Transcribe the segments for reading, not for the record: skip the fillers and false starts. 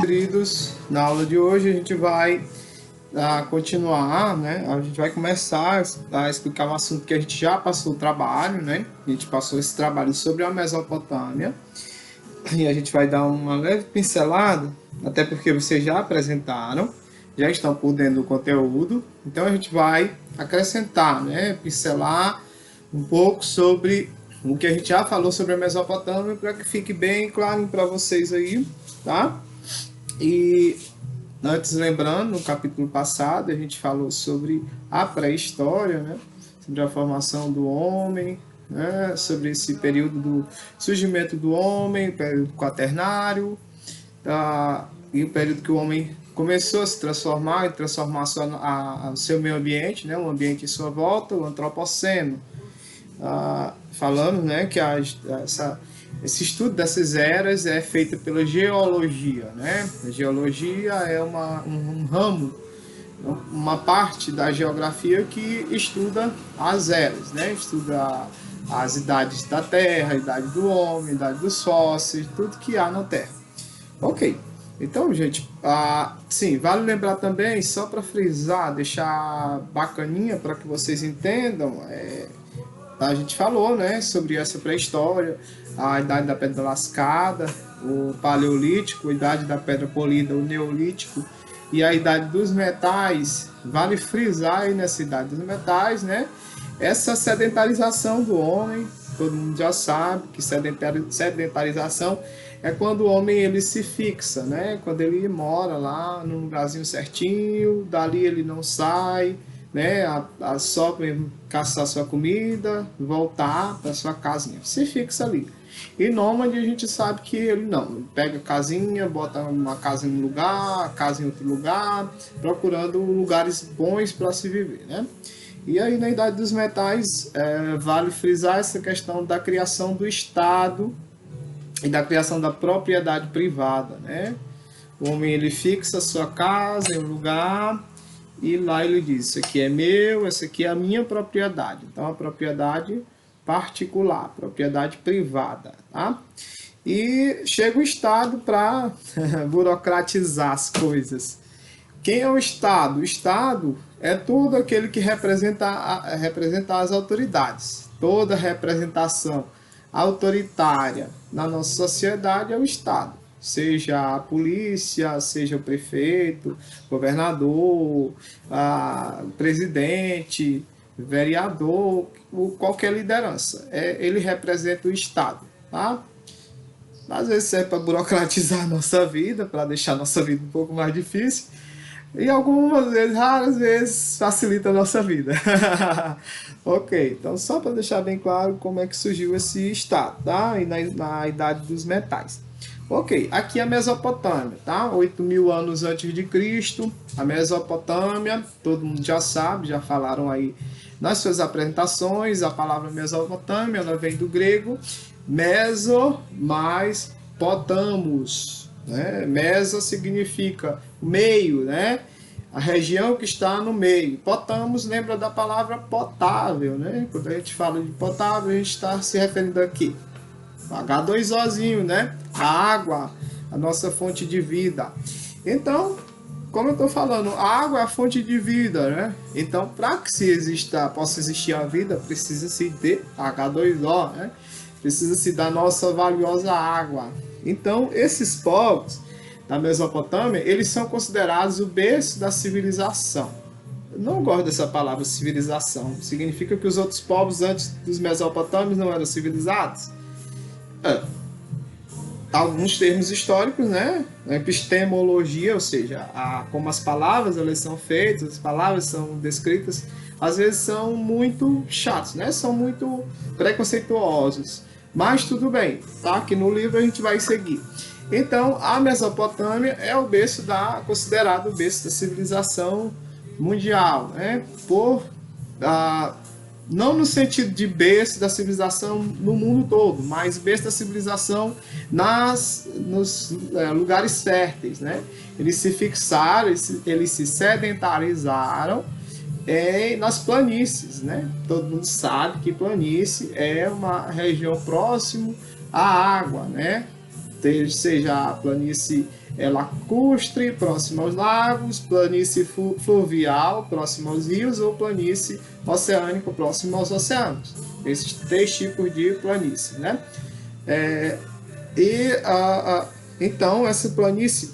queridos, na aula de hoje a gente vai continuar, né? A gente vai começar a explicar um assunto que a gente já passou o trabalho, né? A gente passou esse trabalho sobre a Mesopotâmia e a gente vai dar uma leve pincelada, até porque vocês já apresentaram, já estão por dentro do conteúdo, então a gente vai acrescentar, né? Pincelar um pouco sobre o que a gente já falou sobre a Mesopotâmia para que fique bem claro para vocês aí, tá? E antes, lembrando, no capítulo passado a gente falou sobre a pré-história, né? Sobre a formação do homem, né? Sobre esse período do surgimento do homem, o período quaternário, e o período que o homem começou a se transformar e transformar o seu meio ambiente, né? O ambiente em sua volta, o antropoceno. Falando, né, que esse estudo dessas eras é feito pela geologia, né? A geologia é um ramo, uma parte da geografia que estuda as eras, né? Estuda as idades da Terra, a idade do homem, a idade dos fósseis, tudo que há na Terra. Ok. Então, gente, sim, vale lembrar também, só para frisar, deixar bacaninha para que vocês entendam, a gente falou, né, sobre essa pré-história, a idade da pedra lascada, o paleolítico, a idade da pedra polida, o neolítico e a idade dos metais. Vale frisar aí nessa idade dos metais, né, essa sedentarização do homem. Todo mundo já sabe que sedentarização é quando o homem ele se fixa, né, quando ele mora lá num lugarzinho certinho, dali ele não sai, né, só mesmo caçar sua comida, voltar para sua casinha, se fixa ali. E nômade a gente sabe que ele não, ele pega a casinha, bota uma casa em um lugar, a casa em outro lugar, procurando lugares bons para se viver, né? E aí na idade dos metais vale frisar essa questão da criação do Estado e da criação da propriedade privada, né? O homem ele fixa a sua casa em um lugar e lá ele diz, isso aqui é meu, essa aqui é a minha propriedade. Então, a propriedade particular, propriedade privada, tá? E chega o Estado para burocratizar as coisas. Quem é o Estado? O Estado é todo aquele que representa as autoridades. Toda representação autoritária na nossa sociedade é o Estado. Seja a polícia, seja o prefeito, governador, presidente, vereador, qualquer liderança. Ele representa o Estado, tá? Às vezes serve para burocratizar a nossa vida, para deixar a nossa vida um pouco mais difícil. E algumas vezes, raras vezes, facilita a nossa vida. Ok, então só para deixar bem claro como é que surgiu esse Estado, tá? E na idade dos metais. Ok, aqui é a Mesopotâmia, tá? 8.000 anos antes de Cristo, a Mesopotâmia, todo mundo já sabe, já falaram aí nas suas apresentações, a palavra Mesopotâmia, ela vem do grego meso mais potamos, né? Meso significa meio, né? A região que está no meio. Potamos lembra da palavra potável, né? Quando a gente fala de potável, a gente está se referindo aqui H2Ozinho, né? A água, a nossa fonte de vida. Então, como eu estou falando, a água é a fonte de vida, né? Então, para que possa existir a vida, precisa-se de H2O, né? Precisa-se da nossa valiosa água. Então, esses povos da Mesopotâmia, eles são considerados o berço da civilização. Eu não gosto dessa palavra civilização. Significa que os outros povos antes dos mesopotâmios não eram civilizados? Alguns termos históricos, né? A epistemologia, ou seja, como as palavras elas são feitas, as palavras são descritas, às vezes são muito chatos, né? São muito preconceituosos. Mas tudo bem, tá? Que no livro a gente vai seguir. Então, a Mesopotâmia é considerado o berço da civilização mundial, né? Não no sentido de berço da civilização no mundo todo, mas berço da civilização nos lugares férteis, né? Eles se fixaram, eles se sedentarizaram nas planícies, né? Todo mundo sabe que planície é uma região próximo à água, né? seja a planície lacustre, próxima aos lagos, planície fluvial, próxima aos rios, ou planície oceânica, próxima aos oceanos. Esses 3 tipos de planície, né? Então, essa planície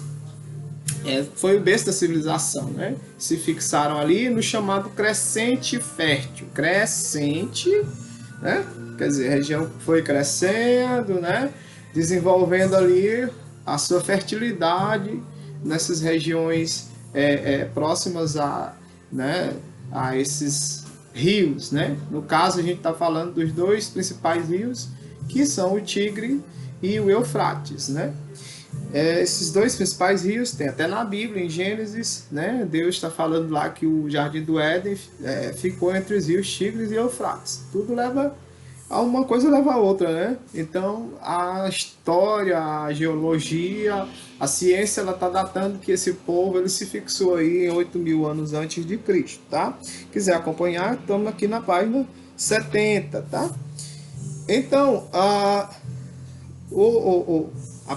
foi o berço da civilização, né? Se fixaram ali no chamado crescente fértil. Crescente, né? Quer dizer, a região foi crescendo, né? Desenvolvendo ali a sua fertilidade nessas regiões próximas né, a esses rios, né? No caso, a gente está falando dos 2 principais rios, que são o Tigre e o Eufrates, né? Esses 2 principais rios, tem até na Bíblia, em Gênesis, né? Deus está falando lá que o Jardim do Éden ficou entre os rios Tigres e Eufrates. Tudo leva a uma coisa, leva a outra, né? Então, a história, a geologia, a ciência, ela está datando que esse povo ele se fixou aí em 8.000 anos antes de Cristo, tá? Quiser acompanhar, estamos aqui na página 70, tá? Então, a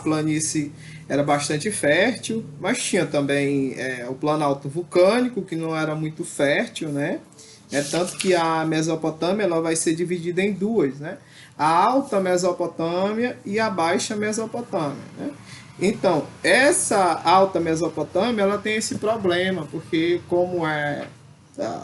planície era bastante fértil, mas tinha também o planalto vulcânico, que não era muito fértil, né? Tanto que a Mesopotâmia ela vai ser dividida em 2, né? A Alta Mesopotâmia e a Baixa Mesopotâmia, né? Então, essa Alta Mesopotâmia ela tem esse problema, porque como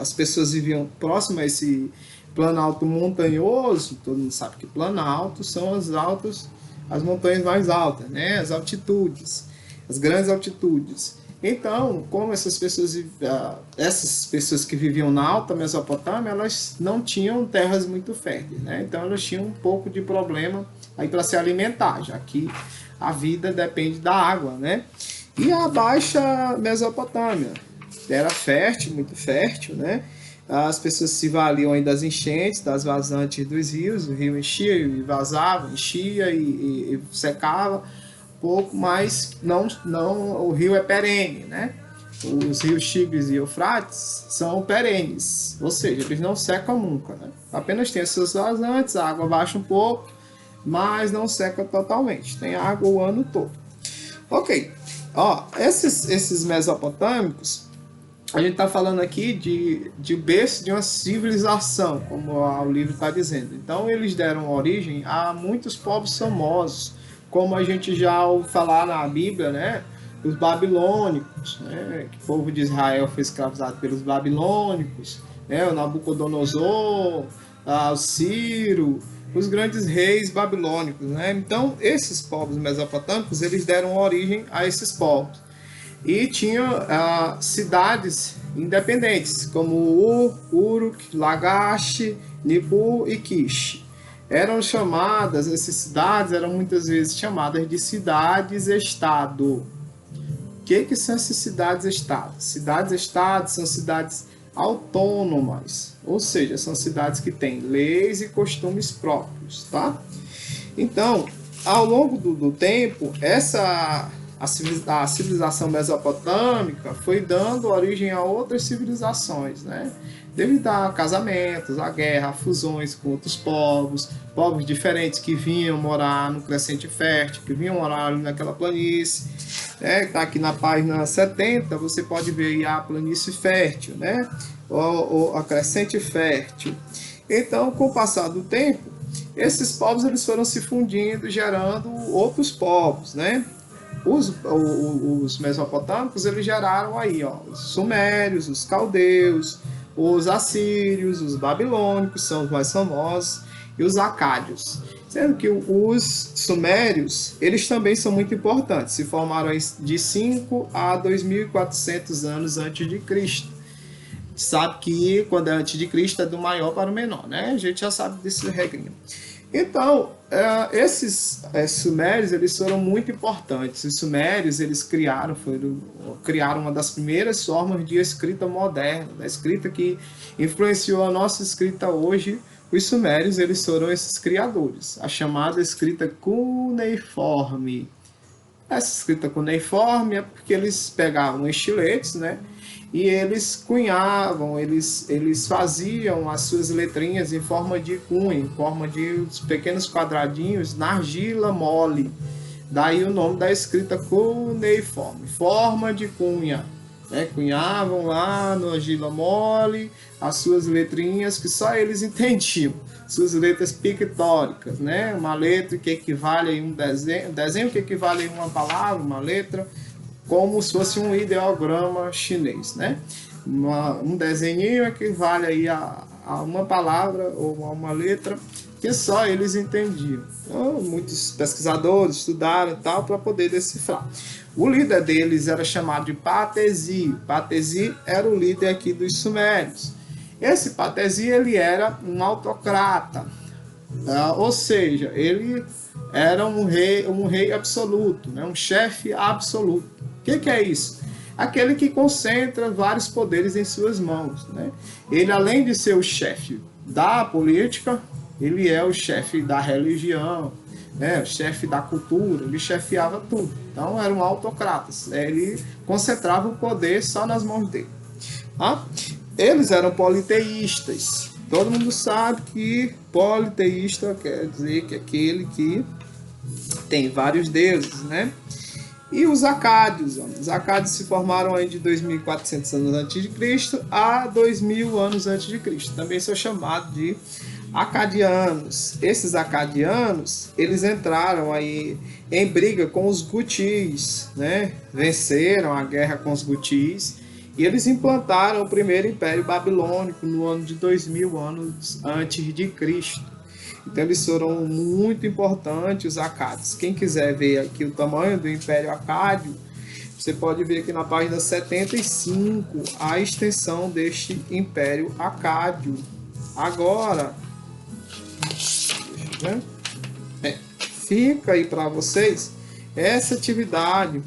as pessoas viviam próximo a esse planalto montanhoso, todo mundo sabe que planalto são as montanhas mais altas, né? As altitudes, as grandes altitudes. Então, como essas pessoas que viviam na Alta Mesopotâmia, elas não tinham terras muito férteis, né? Então elas tinham um pouco de problema aí para se alimentar, já que a vida depende da água, né? E a Baixa Mesopotâmia era fértil, muito fértil, né? As pessoas se valiam aí das enchentes, das vazantes dos rios, o rio enchia e vazava, enchia e secava pouco, mas não, o rio é perene, né? Os rios Tigres e Eufrates são perenes, ou seja, eles não secam nunca, né? Apenas tem seus vazantes, a água baixa um pouco, mas não seca totalmente, tem água o ano todo. Ok, esses mesopotâmicos, a gente está falando aqui de berço de uma civilização, como o livro está dizendo. Então, eles deram origem a muitos povos famosos, como a gente já ouviu falar na Bíblia, né? Os babilônicos, né? Que o povo de Israel foi escravizado pelos babilônicos, né? O Nabucodonosor, o Ciro, os grandes reis babilônicos, né? Então, esses povos mesopotâmicos, eles deram origem a esses povos. E tinham cidades independentes, como Ur, Uruk, Lagash, Nippur e Kish. Essas cidades eram muitas vezes chamadas de cidades-estado. O que são essas cidades-estado? Cidades-estado são cidades autônomas, ou seja, são cidades que têm leis e costumes próprios, tá? Então, ao longo do tempo, a civilização mesopotâmica foi dando origem a outras civilizações, né? Devido a casamentos, a guerra, a fusões com outros povos diferentes que vinham morar no crescente fértil, que vinham morar ali naquela planície, né? Tá aqui na página 70, você pode ver aí a planície fértil, né? Ou a crescente fértil. Então, com o passar do tempo, esses povos eles foram se fundindo, gerando outros povos, né? Os mesopotâmicos eles geraram aí, os sumérios, os caldeus, os assírios, os babilônicos são os mais famosos, e os acádios. Sendo que os sumérios, eles também são muito importantes, se formaram de 5 a 2.400 anos antes de Cristo. Sabe que quando é antes de Cristo é do maior para o menor, né? A gente já sabe desse regrinho. Então, esses sumérios, eles foram muito importantes. Os sumérios, eles criaram uma das primeiras formas de escrita moderna, da escrita que influenciou a nossa escrita hoje. Os sumérios, eles foram esses criadores, a chamada escrita cuneiforme. Essa escrita cuneiforme é porque eles pegavam estiletes, né? E eles cunhavam, eles faziam as suas letrinhas em forma de cunha, em forma de pequenos quadradinhos na argila mole. Daí o nome da escrita cuneiforme, forma de cunha. Cunhavam lá no argila mole as suas letrinhas que só eles entendiam, suas letras pictóricas, né? Uma letra que equivale a um desenho que equivale a uma palavra, uma letra, como se fosse um ideograma chinês, né? Um desenho equivale aí a uma palavra ou a uma letra que só eles entendiam. Então, muitos pesquisadores estudaram e tal para poder decifrar. O líder deles era chamado de Patesi. Patesi era o líder aqui dos sumérios. Esse Patesi, ele era um autocrata, ou seja, ele era um rei absoluto, né? Um chefe absoluto. O que é isso? Aquele que concentra vários poderes em suas mãos, né? Ele, além de ser o chefe da política, ele é o chefe da religião, né? O chefe da cultura, ele chefiava tudo. Então era um autocrata, ele concentrava o poder só nas mãos dele. Eles eram politeístas. Todo mundo sabe que politeísta quer dizer que é aquele que tem vários deuses, né? E os acádios. Os acádios se formaram aí de 2.400 anos antes de Cristo a 2.000 anos antes de Cristo. Também são chamados de acadianos. Esses acadianos, eles entraram aí em briga com os gutis, né? Venceram a guerra com os gutis e eles implantaram o primeiro império babilônico no ano de 2.000 anos antes de Cristo. Então eles foram muito importantes, os acádios. Quem quiser ver aqui o tamanho do Império Acádio, você pode ver aqui na página 75 a extensão deste Império Acádio. Agora, deixa eu ver. Fica aí para vocês essa atividade.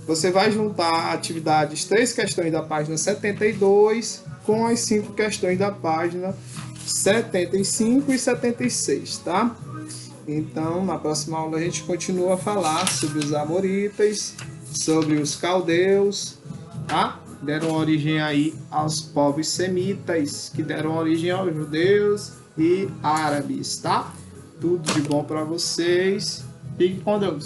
Você vai juntar atividades 3 questões da página 72 com as 5 questões da página 75 e 76, tá? Então, na próxima aula a gente continua a falar sobre os amoritas, sobre os caldeus, tá? Deram origem aí aos povos semitas, que deram origem aos judeus e árabes, tá? Tudo de bom para vocês. Fique com Deus.